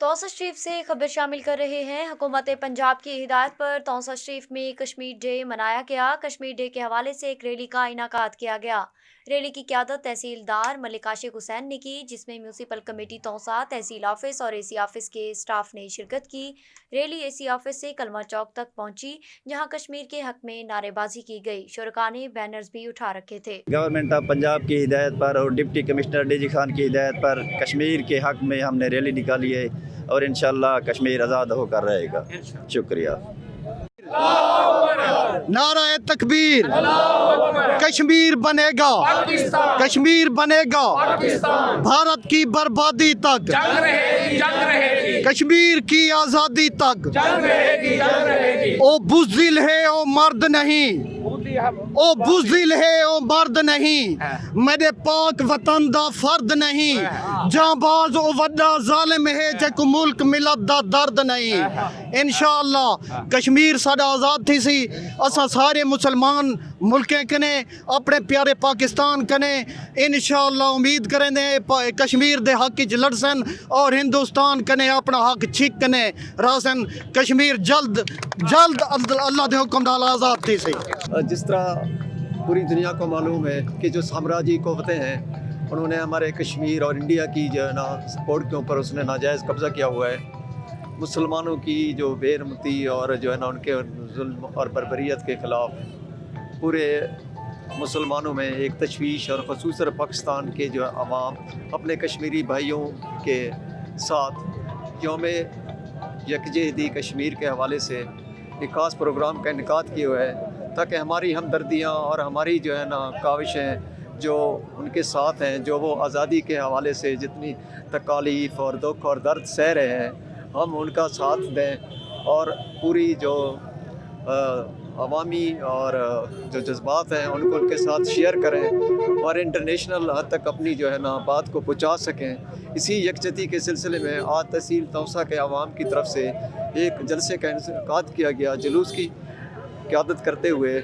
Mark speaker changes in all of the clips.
Speaker 1: तौसा शरीफ से खबर शामिल कर रहे हैं। हुकूमत पंजाब की हिदायत पर तौसा शरीफ में कश्मीर डे मनाया गया। कश्मीर डे के हवाले से एक रैली का इनाकाद किया गया। रैली की क़यादत तहसीलदार मलिक आशिक हुसैन ने की, जिसमें म्यूनसिपल कमेटी तौसा, तहसील ऑफिस और AC ऑफिस के स्टाफ ने शिरकत की। रैली AC ऑफिस से कलमा चौक तक पहुंची, जहां कश्मीर के हक में नारेबाजी की गई। शुरका ने बैनर्स भी उठा रखे थे।
Speaker 2: गवर्नमेंट ऑफ पंजाब की हिदायत पर और डिप्टी कमिश्नर DG खान की हिदायत पर कश्मीर के हक में हमने रैली निकाली है और इंशाअल्लाह कश्मीर आज़ाद होकर रहेगा। शुक्रिया।
Speaker 3: नारा तकबीर, कश्मीर बनेगा, कश्मीर बनेगा, भारत की बर्बादी तक, कश्मीर की आज़ादी तक। ओ बुज़दिल है ओ मर्द नहीं, ओ बुज़दिल है ओ मर्द नहीं, मेरे पाक वतन दा फर्द नहीं, जांबाज ओ वड्डा ज़ालिम है जेको मुल्क मिलत दा दर्द नहीं। इंशाअल्लाह कश्मीर साडा आज़ाद थी सी, असां सारे मुसलमान मुल्कें कने अपने प्यारे पाकिस्तान कने इंशाअल्लाह उम्मीद करेंदे कश्मीर दे हक च लड़सन और हिंदुस्तान कने अपना हक छिक कने रासन। कश्मीर जल्द जल्द अल्लाह दे हुक्म नाल आज़ाद थी सी।
Speaker 4: जिस तरह पूरी दुनिया को मालूम है कि जो साम्राज्यी क़ुव्वतें हैं उन्होंने हमारे कश्मीर और इंडिया की जो है ना सपोर्ट के ऊपर उसने नाजायज़ कब्ज़ा किया हुआ है। मुसलमानों की जो बेरहमती और जो है ना उनके जुल्म और बर्बरियत के ख़िलाफ़ पूरे मुसलमानों में एक तशवीश और ख़ुसूसन पाकिस्तान के जो अवाम अपने कश्मीरी भाइयों के साथ यौम यकजहती कश्मीर के हवाले से एक ख़ास प्रोग्राम का इनेकाद किया हुआ है, ताकि हमारी हमदर्दियाँ और हमारी जो है ना काविशें जो उनके साथ हैं, जो वो आज़ादी के हवाले से जितनी तकालीफ़ और दुख और दर्द सह रहे हैं, हम उनका साथ दें और पूरी जो अवामी और जो जज्बात हैं उनको उनके साथ शेयर करें और इंटरनेशनल हद तक अपनी जो है ना बात को पहुंचा सकें। इसी यकजहती के सिलसिले में आज तहसील तौसा के अवाम की तरफ से एक जलसे का इनेकाद किया गया। जुलूस की क़यादत करते हुए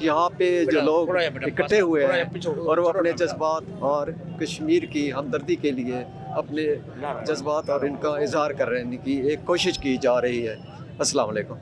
Speaker 4: यहाँ पे जो लोग इकट्ठे हुए हैं और वो अपने जज्बात और कश्मीर की हमदर्दी के लिए अपने जज्बात और इनका इजहार कर रहे हैं की एक कोशिश की जा रही है। अस्सलाम वालेकुम।